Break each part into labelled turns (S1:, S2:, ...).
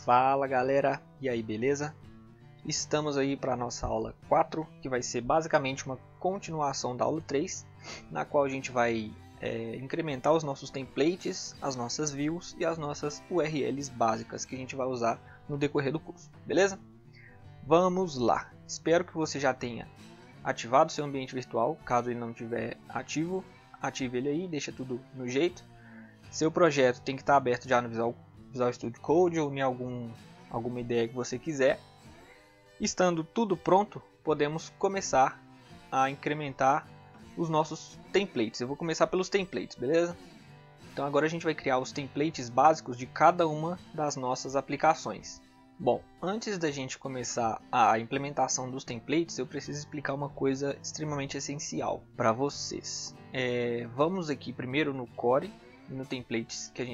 S1: Fala galera, e aí, beleza? Estamos aí para a nossa aula 4, que vai ser basicamente uma continuação da aula 3, na qual a gente vai incrementar os nossos templates, as nossas views e as nossas URLs básicas que a gente vai usar no decorrer do curso, beleza? Vamos lá! Espero que você já tenha ativado seu ambiente virtual. Caso ele não estiver ativo, ative ele aí, deixa tudo no jeito. Seu projeto tem que estar aberto já no Visual Studio Code ou em alguma ideia que você quiser. Estando tudo pronto, podemos começar a incrementar os nossos templates. Eu vou começar pelos templates, beleza? Então agora a gente vai criar os templates básicos de cada uma das nossas aplicações. Bom, antes da gente começar a implementação dos templates, eu preciso explicar uma coisa extremamente essencial para vocês. Vamos aqui primeiro no Core, no template que a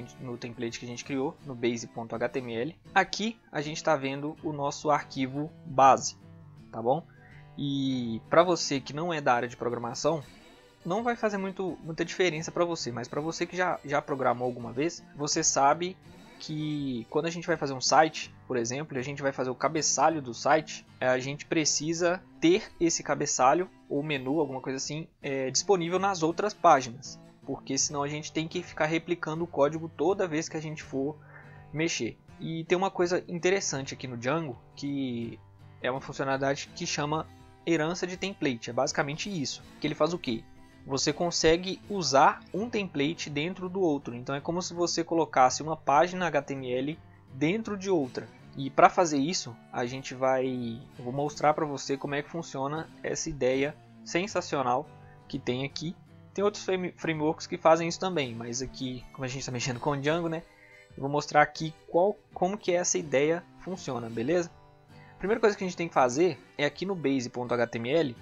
S1: gente criou, no base.html. Aqui a gente está vendo o nosso arquivo base, tá bom? E para você que não é da área de programação, não vai fazer muita diferença para você, mas para você que já programou alguma vez, você sabe que quando a gente vai fazer um site, por exemplo, e a gente vai fazer o cabeçalho do site, a gente precisa ter esse cabeçalho ou menu, alguma coisa assim, disponível nas outras páginas, porque senão a gente tem que ficar replicando o código toda vez que a gente for mexer. E tem uma coisa interessante aqui no Django, que é uma funcionalidade que chama herança de template. É basicamente isso, que ele faz o quê? Você consegue usar um template dentro do outro. Então é como se você colocasse uma página HTML dentro de outra. E para fazer isso, eu vou mostrar para você como é que funciona essa ideia sensacional que tem aqui. Tem outros frameworks que fazem isso também, mas aqui, como a gente está mexendo com o Django, né, eu vou mostrar aqui como que essa ideia funciona, beleza? A primeira coisa que a gente tem que fazer é aqui no base.html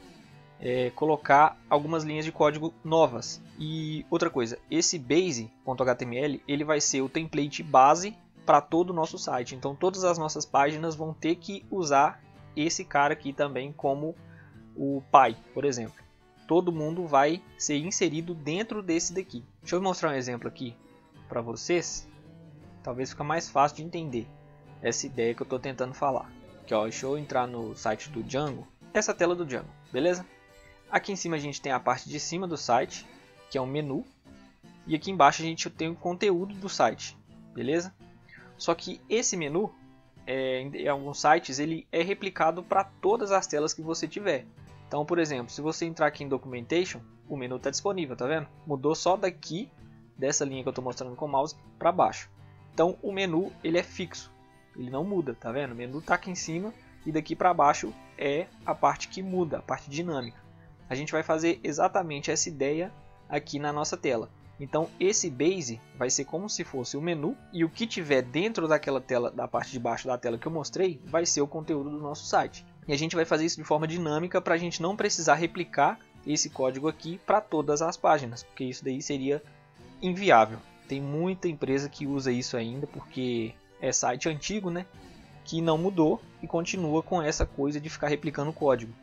S1: colocar algumas linhas de código novas. E outra coisa, esse base.html ele vai ser o template base para todo o nosso site. Então todas as nossas páginas vão ter que usar esse cara aqui também como o pai, por exemplo. Todo mundo vai ser inserido dentro desse daqui. Deixa eu mostrar um exemplo aqui para vocês. Talvez fique mais fácil de entender essa ideia que eu estou tentando falar. Aqui, ó, deixa eu entrar no site do Django. Essa tela do Django, beleza? Aqui em cima a gente tem a parte de cima do site, que é um menu. E aqui embaixo a gente tem o conteúdo do site, beleza? Só que esse menu, em alguns sites, ele é replicado para todas as telas que você tiver. Então, por exemplo, se você entrar aqui em Documentation, o menu está disponível, tá vendo? Mudou só daqui, dessa linha que eu estou mostrando com o mouse, para baixo. Então, o menu ele é fixo, ele não muda, tá vendo? O menu está aqui em cima e daqui para baixo é a parte que muda, a parte dinâmica. A gente vai fazer exatamente essa ideia aqui na nossa tela. Então, esse base vai ser como se fosse o menu e o que tiver dentro daquela tela, da parte de baixo da tela que eu mostrei, vai ser o conteúdo do nosso site. E a gente vai fazer isso de forma dinâmica para a gente não precisar replicar esse código aqui para todas as páginas, porque isso daí seria inviável. Tem muita empresa que usa isso ainda porque é site antigo, né, que não mudou e continua com essa coisa de ficar replicando o código.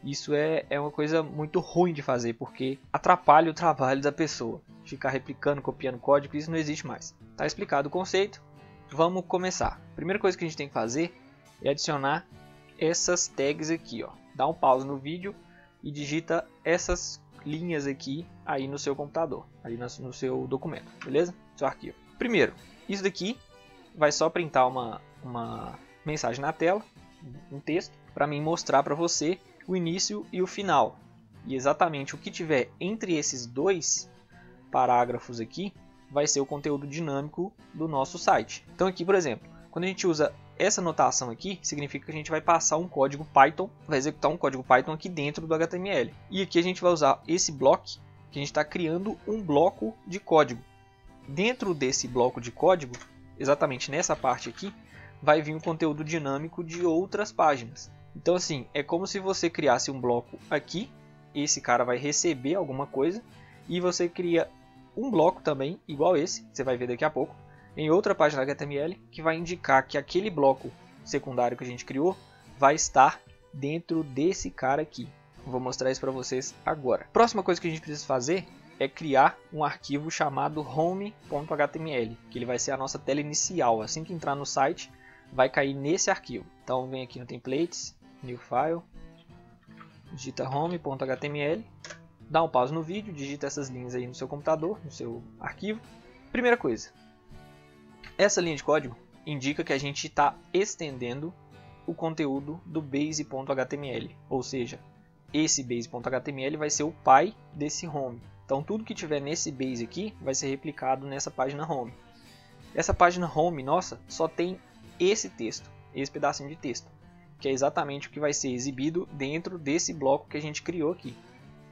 S1: Isso é uma coisa muito ruim de fazer porque atrapalha o trabalho da pessoa. Ficar replicando, copiando código, isso não existe mais. Tá explicado o conceito? Vamos começar. A primeira coisa que a gente tem que fazer é adicionar essas tags aqui, ó. Dá um pause no vídeo e digita essas linhas aqui aí no seu computador, aí no seu documento, beleza? Seu arquivo. Primeiro, isso daqui vai só printar uma mensagem na tela, um texto, para mim mostrar para você o início e o final. E exatamente o que tiver entre esses dois parágrafos aqui vai ser o conteúdo dinâmico do nosso site. Então aqui, por exemplo, quando a gente usa essa notação aqui, significa que a gente vai passar um código Python, vai executar um código Python aqui dentro do HTML. E aqui a gente vai usar esse bloco, que a gente está criando um bloco de código. Dentro desse bloco de código, exatamente nessa parte aqui, vai vir um conteúdo dinâmico de outras páginas. Então assim, é como se você criasse um bloco aqui, esse cara vai receber alguma coisa, e você cria um bloco também, igual esse, você vai ver daqui a pouco, em outra página HTML, que vai indicar que aquele bloco secundário que a gente criou vai estar dentro desse cara aqui. Vou mostrar isso para vocês agora. Próxima coisa que a gente precisa fazer é criar um arquivo chamado home.html, que ele vai ser a nossa tela inicial. Assim que entrar no site, vai cair nesse arquivo. Então vem aqui no Templates, New File, digita home.html, dá um pause no vídeo, digita essas linhas aí no seu computador, no seu arquivo. Primeira coisa, essa linha de código indica que a gente está estendendo o conteúdo do base.html, ou seja, esse base.html vai ser o pai desse home. Então tudo que tiver nesse base aqui vai ser replicado nessa página home. Essa página home nossa só tem esse texto, esse pedacinho de texto, que é exatamente o que vai ser exibido dentro desse bloco que a gente criou aqui.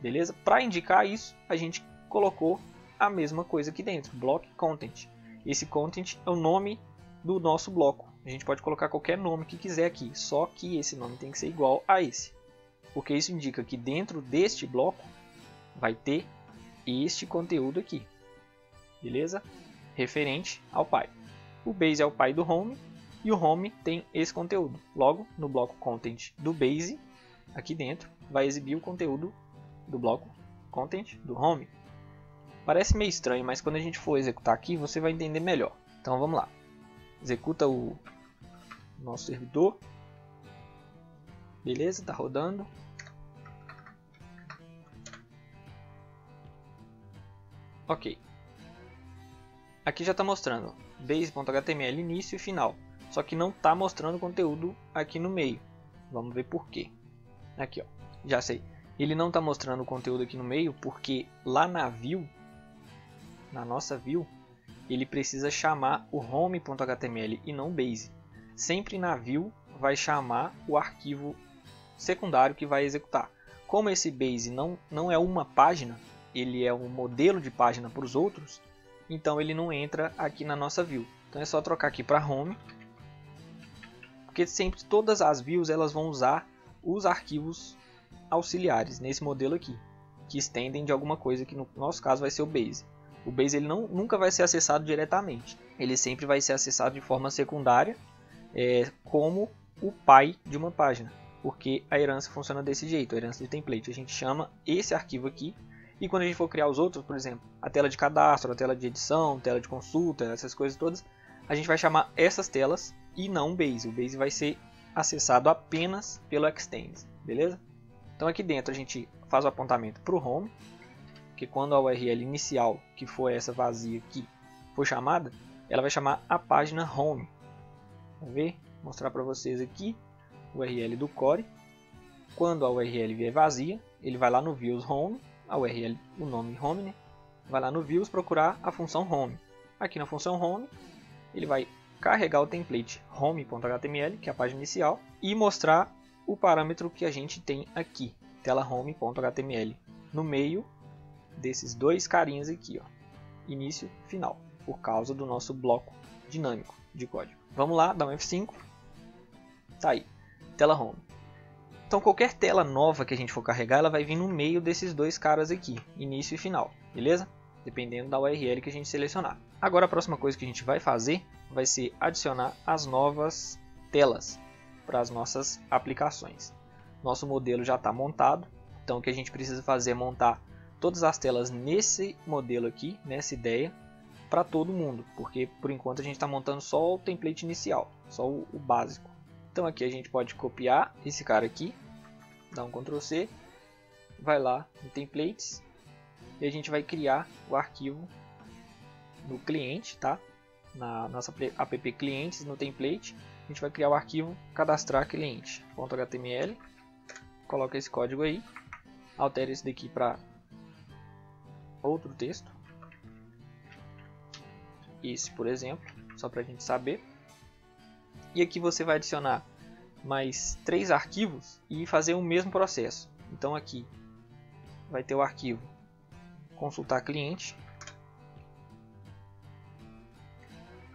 S1: Beleza? Para indicar isso, a gente colocou a mesma coisa aqui dentro, block content. Esse content é o nome do nosso bloco. A gente pode colocar qualquer nome que quiser aqui, só que esse nome tem que ser igual a esse. Porque isso indica que dentro deste bloco vai ter este conteúdo aqui. Beleza? Referente ao pai. O base é o pai do home e o home tem esse conteúdo. Logo, no bloco content do base, aqui dentro, vai exibir o conteúdo do bloco content do home. Parece meio estranho, mas quando a gente for executar aqui, você vai entender melhor. Então vamos lá. Executa o nosso servidor. Beleza, está rodando. Ok. Aqui já está mostrando base.html início e final. Só que não está mostrando conteúdo aqui no meio. Vamos ver por quê. Aqui, ó. Já sei. Ele não está mostrando o conteúdo aqui no meio porque lá na view, na nossa view, ele precisa chamar o home.html e não base. Sempre na view vai chamar o arquivo secundário que vai executar. Como esse base não é uma página, ele é um modelo de página para os outros, então ele não entra aqui na nossa view. Então é só trocar aqui para home, porque sempre todas as views elas vão usar os arquivos auxiliares nesse modelo aqui, que estendem de alguma coisa, que no nosso caso vai ser o base. O base ele nunca vai ser acessado diretamente, ele sempre vai ser acessado de forma secundária, como o pai de uma página, porque a herança funciona desse jeito, a herança de template. A gente chama esse arquivo aqui, e quando a gente for criar os outros, por exemplo, a tela de cadastro, a tela de edição, tela de consulta, essas coisas todas, a gente vai chamar essas telas e não o base. O base vai ser acessado apenas pelo extends, beleza? Então aqui dentro a gente faz o apontamento para o home, que quando a URL inicial, que foi essa vazia aqui, for chamada, ela vai chamar a página home. Vamos ver? Vou mostrar para vocês aqui o URL do core. Quando a URL vier vazia, ele vai lá no views home, a URL, o nome home, né? Vai lá no views procurar a função home. Aqui na função home, ele vai carregar o template home.html, que é a página inicial, e mostrar o parâmetro que a gente tem aqui, tela home.html, no meio desses dois carinhas aqui, ó, início e final, por causa do nosso bloco dinâmico de código. Vamos lá, dá um F5, tá aí, tela home. Então qualquer tela nova que a gente for carregar, ela vai vir no meio desses dois caras aqui, início e final, beleza? Dependendo da URL que a gente selecionar. Agora a próxima coisa que a gente vai fazer vai ser adicionar as novas telas para as nossas aplicações. Nosso modelo já está montado, então o que a gente precisa fazer é montar todas as telas nesse modelo aqui, nessa ideia, para todo mundo, porque por enquanto a gente está montando só o template inicial, só o básico. Então aqui a gente pode copiar esse cara aqui, dá um Ctrl C, vai lá em templates e a gente vai criar o arquivo no cliente, tá? Na nossa app clientes, no template, a gente vai criar o arquivo cadastrar cliente.html, coloca esse código aí, altera esse daqui para outro texto, esse por exemplo, só para a gente saber. E aqui você vai adicionar mais 3 arquivos e fazer o mesmo processo. Então aqui vai ter o arquivo consultar cliente,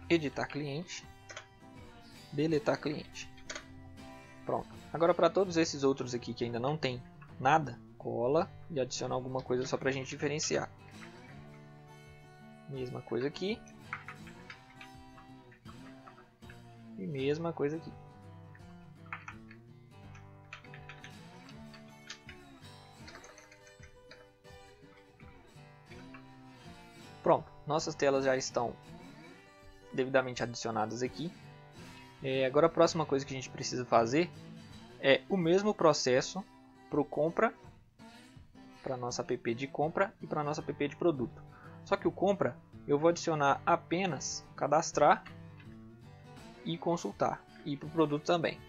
S1: editar cliente, deletar cliente. Pronto. Agora para todos esses outros aqui que ainda não tem nada, cola e adiciona alguma coisa só para a gente diferenciar. Mesma coisa aqui. E mesma coisa aqui. Pronto, nossas telas já estão devidamente adicionadas aqui. Agora a próxima coisa que a gente precisa fazer é o mesmo processo para o compra, para a nossa app de compra e para a nossa app de produto. Só que o compra eu vou adicionar apenas cadastrar e consultar, e para o produto também,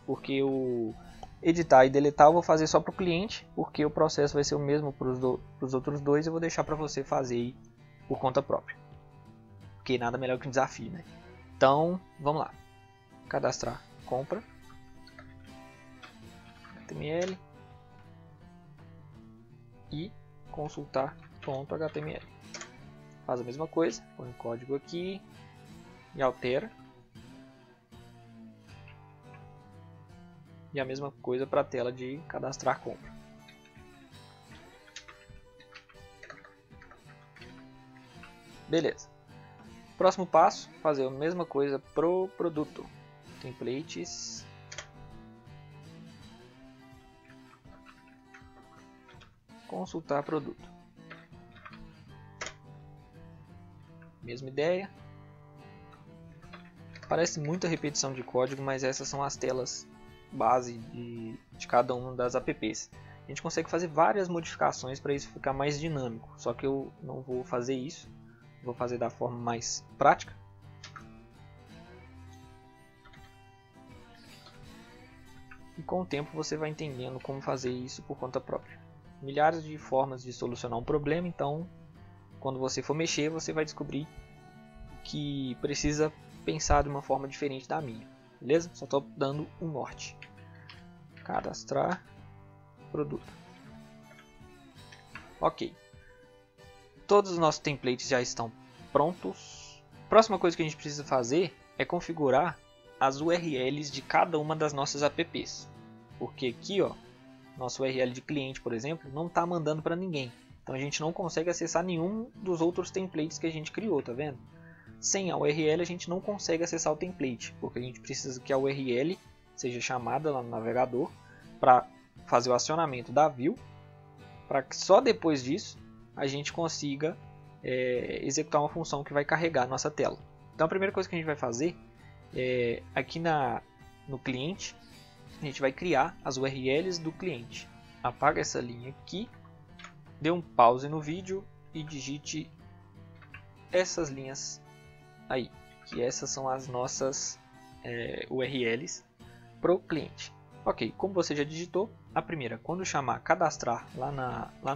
S1: porque o editar e deletar eu vou fazer só para o cliente, porque o processo vai ser o mesmo para os outros dois. Eu vou deixar para você fazer aí por conta própria, porque nada melhor que um desafio, né? Então vamos lá, cadastrar compra, HTML e consultar.html. Faz a mesma coisa, põe o código aqui e altera. E a mesma coisa para a tela de cadastrar compra. Beleza. Próximo passo, fazer a mesma coisa pro produto. Templates. Consultar produto. Mesma ideia. Parece muita repetição de código, mas essas são as telas base de cada uma das apps. A gente consegue fazer várias modificações para isso ficar mais dinâmico, só que eu não vou fazer isso, vou fazer da forma mais prática. E com o tempo você vai entendendo como fazer isso por conta própria. Milhares de formas de solucionar um problema, então quando você for mexer você vai descobrir que precisa pensar de uma forma diferente da minha. Beleza? Só estou dando um norte. Cadastrar produto. Ok. Todos os nossos templates já estão prontos. Próxima coisa que a gente precisa fazer é configurar as URLs de cada uma das nossas apps. Porque aqui, ó, nosso URL de cliente, por exemplo, não está mandando para ninguém. Então a gente não consegue acessar nenhum dos outros templates que a gente criou, tá vendo? Sem a URL a gente não consegue acessar o template, porque a gente precisa que a URL seja chamada lá no navegador para fazer o acionamento da view, para que só depois disso a gente consiga executar uma função que vai carregar a nossa tela. Então a primeira coisa que a gente vai fazer é aqui no cliente, a gente vai criar as URLs do cliente. Apaga essa linha aqui, dê um pause no vídeo e digite essas linhas aí, que essas são as nossas URLs para o cliente. Ok, como você já digitou, a primeira, quando chamar cadastrar lá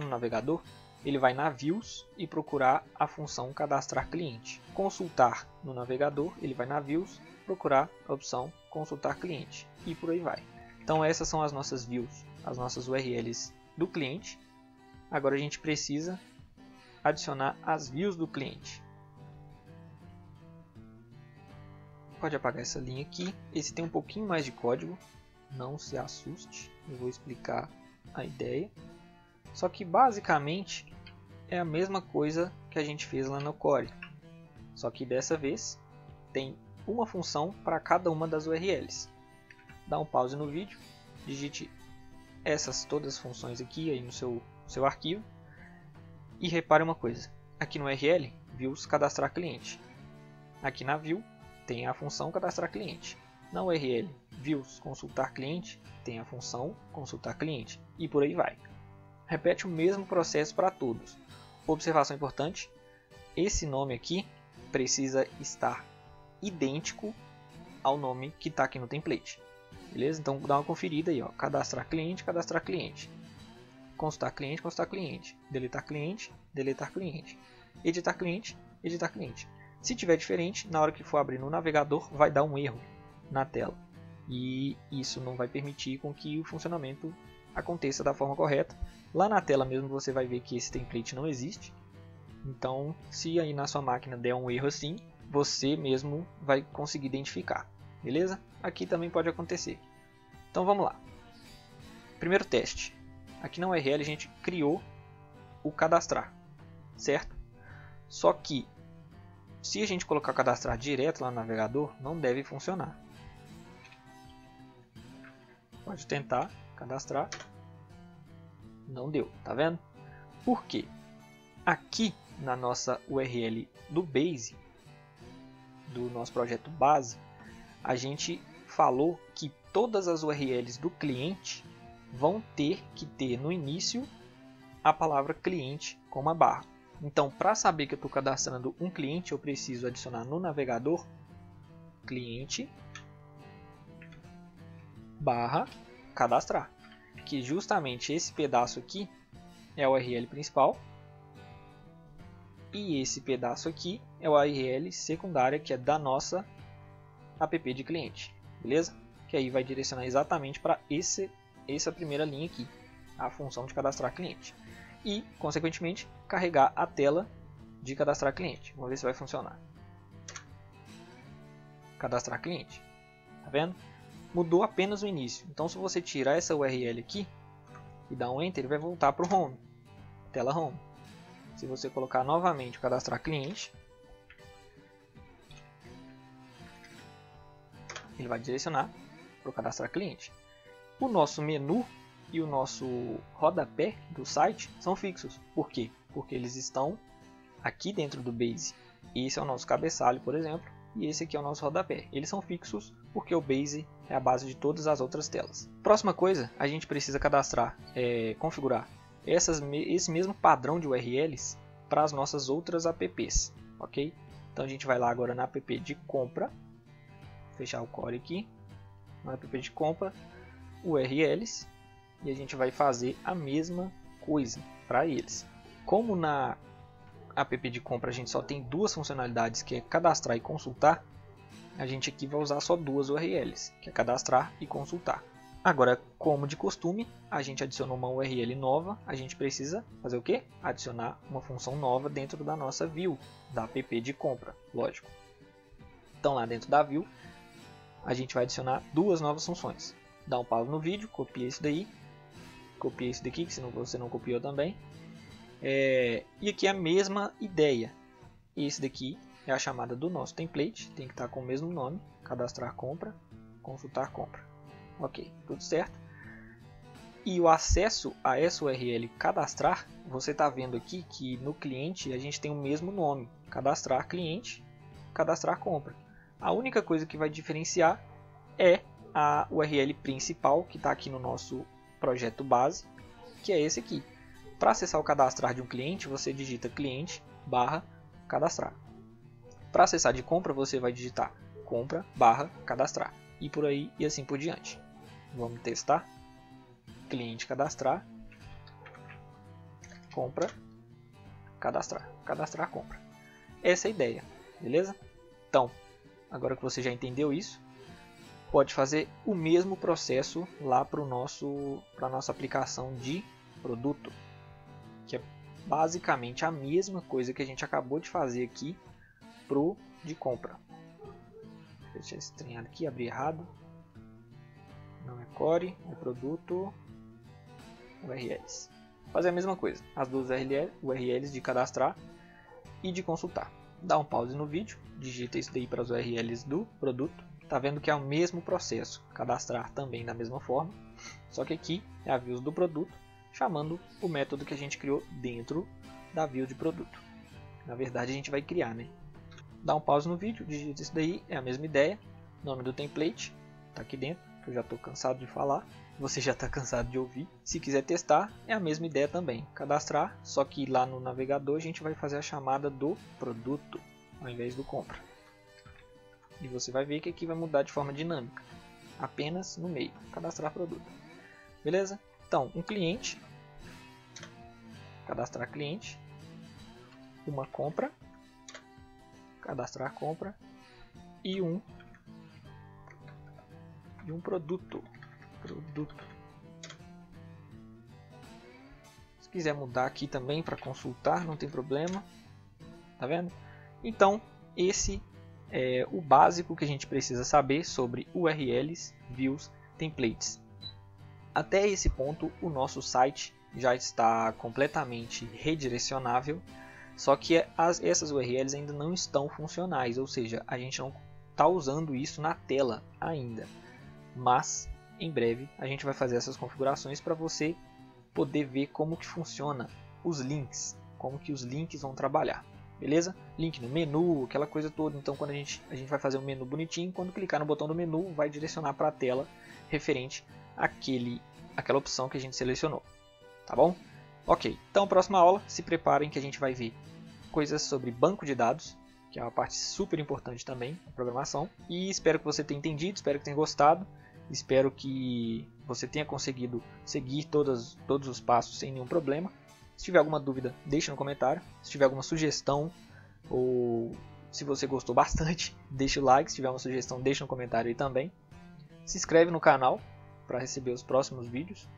S1: no navegador, ele vai na Views e procurar a função cadastrar cliente. Consultar no navegador, ele vai na Views, procurar a opção consultar cliente e por aí vai. Então essas são as nossas views, as nossas URLs do cliente. Agora a gente precisa adicionar as views do cliente. Pode apagar essa linha aqui. Esse tem um pouquinho mais de código, não se assuste, eu vou explicar a ideia. Só que basicamente é a mesma coisa que a gente fez lá no Core. Só que dessa vez tem uma função para cada uma das URLs. Dá um pause no vídeo, digite todas as funções aqui aí no seu arquivo. E repare uma coisa, aqui no URL, views cadastrar cliente. Aqui na view tem a função cadastrar cliente. Na URL views consultar cliente tem a função consultar cliente e por aí vai. Repete o mesmo processo para todos. Observação importante, esse nome aqui precisa estar idêntico ao nome que está aqui no template. Beleza? Então dá uma conferida aí, ó. Cadastrar cliente, consultar cliente, deletar cliente, editar cliente, editar cliente. Se tiver diferente, na hora que for abrir no navegador, vai dar um erro na tela. E isso não vai permitir com que o funcionamento aconteça da forma correta. Lá na tela mesmo você vai ver que esse template não existe. Então, se aí na sua máquina der um erro assim, você mesmo vai conseguir identificar. Beleza? Aqui também pode acontecer. Então vamos lá. Primeiro teste. Aqui na URL a gente criou o cadastrar, certo? Só que se a gente colocar cadastrar direto lá no navegador, não deve funcionar. Pode tentar cadastrar. Não deu, tá vendo? Por quê? Aqui na nossa URL do Base, do nosso projeto base, a gente falou que todas as URLs do cliente vão ter que ter no início a palavra cliente com uma barra. Então, para saber que eu estou cadastrando um cliente, eu preciso adicionar no navegador cliente barra cadastrar, que justamente esse pedaço aqui é a URL principal e esse pedaço aqui é a URL secundária, que é da nossa app de cliente, beleza? Que aí vai direcionar exatamente para essa primeira linha aqui, a função de cadastrar cliente. E, consequentemente, carregar a tela de cadastrar cliente. Vamos ver se vai funcionar. Cadastrar cliente. Tá vendo? Mudou apenas o início. Então, se você tirar essa URL aqui e dar um Enter, ele vai voltar para o Home. Tela Home. Se você colocar novamente o cadastrar cliente, ele vai direcionar para o cadastrar cliente. O nosso menu e o nosso rodapé do site são fixos. Por quê? Porque eles estão aqui dentro do Base. Esse é o nosso cabeçalho, por exemplo, e esse aqui é o nosso rodapé. Eles são fixos porque o Base é a base de todas as outras telas. Próxima coisa, a gente precisa cadastrar, configurar esse mesmo padrão de URLs para as nossas outras apps, ok? Então a gente vai lá agora na app de compra, fechar o core aqui, na app de compra, URLs, e a gente vai fazer a mesma coisa para eles. Como na app de compra a gente só tem duas funcionalidades, que é cadastrar e consultar, a gente aqui vai usar só duas URLs, que é cadastrar e consultar. Agora, como de costume, a gente adicionou uma URL nova, a gente precisa fazer o quê? Adicionar uma função nova dentro da nossa view, da app de compra, lógico. Então lá dentro da view, a gente vai adicionar duas novas funções. Dá um pause no vídeo, copia isso daí, copia isso daqui, que se você não copiou também. E aqui é a mesma ideia. Esse daqui é a chamada do nosso template, tem que estar com o mesmo nome, cadastrar compra, consultar compra. Ok, tudo certo. E o acesso a essa URL cadastrar, você está vendo aqui que no cliente a gente tem o mesmo nome, cadastrar cliente, cadastrar compra. A única coisa que vai diferenciar é a URL principal, que está aqui no nosso projeto base, que é esse aqui. Para acessar o cadastrar de um cliente, você digita cliente barra cadastrar. Para acessar de compra, você vai digitar compra barra cadastrar. E por aí e assim por diante. Vamos testar. Cliente cadastrar. Compra. Cadastrar. Cadastrar compra. Essa é a ideia. Beleza? Então, agora que você já entendeu isso, pode fazer o mesmo processo lá para a nossa aplicação de produto, que é basicamente a mesma coisa que a gente acabou de fazer aqui pro de compra. Deixa eu estranhar aqui, abrir errado. Não é core, é produto, URLs. Fazer a mesma coisa, as duas URLs de cadastrar e de consultar. Dá um pause no vídeo, digita isso daí para as URLs do produto. Tá vendo que é o mesmo processo, cadastrar também da mesma forma, só que aqui é a views do produto, chamando o método que a gente criou dentro da view de produto. Na verdade a gente vai criar, né? Dá um pause no vídeo, digita isso daí, é a mesma ideia, nome do template, tá aqui dentro, que eu já estou cansado de falar, você já está cansado de ouvir. Se quiser testar, é a mesma ideia também, cadastrar, só que lá no navegador a gente vai fazer a chamada do produto, ao invés do compra. E você vai ver que aqui vai mudar de forma dinâmica, apenas no meio, cadastrar produto. Beleza? Então, um cliente, cadastrar cliente, uma compra, cadastrar compra e um produto. Se quiser mudar aqui também para consultar, não tem problema. Tá vendo? Então, esse é o básico que a gente precisa saber sobre URLs, views, templates. Até esse ponto, o nosso site já está completamente redirecionável, só que essas URLs ainda não estão funcionais, ou seja, a gente não está usando isso na tela ainda. Mas, em breve, a gente vai fazer essas configurações para você poder ver como que funciona os links, como que os links vão trabalhar. beleza? Link no menu, aquela coisa toda. Então quando a gente vai fazer um menu bonitinho, quando clicar no botão do menu, vai direcionar para a tela referente àquela opção que a gente selecionou, tá bom? Ok, então próxima aula, se preparem que a gente vai ver coisas sobre banco de dados, que é uma parte super importante também da programação. E espero que você tenha entendido, espero que tenha gostado, espero que você tenha conseguido seguir todos os passos sem nenhum problema. Se tiver alguma dúvida, deixe no comentário. Se tiver alguma sugestão, ou se você gostou bastante, deixe o like. Se tiver uma sugestão, deixe no comentário aí também. Se inscreve no canal para receber os próximos vídeos.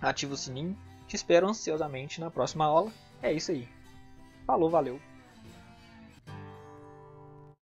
S1: Ativa o sininho. Te espero ansiosamente na próxima aula. É isso aí. Falou, valeu!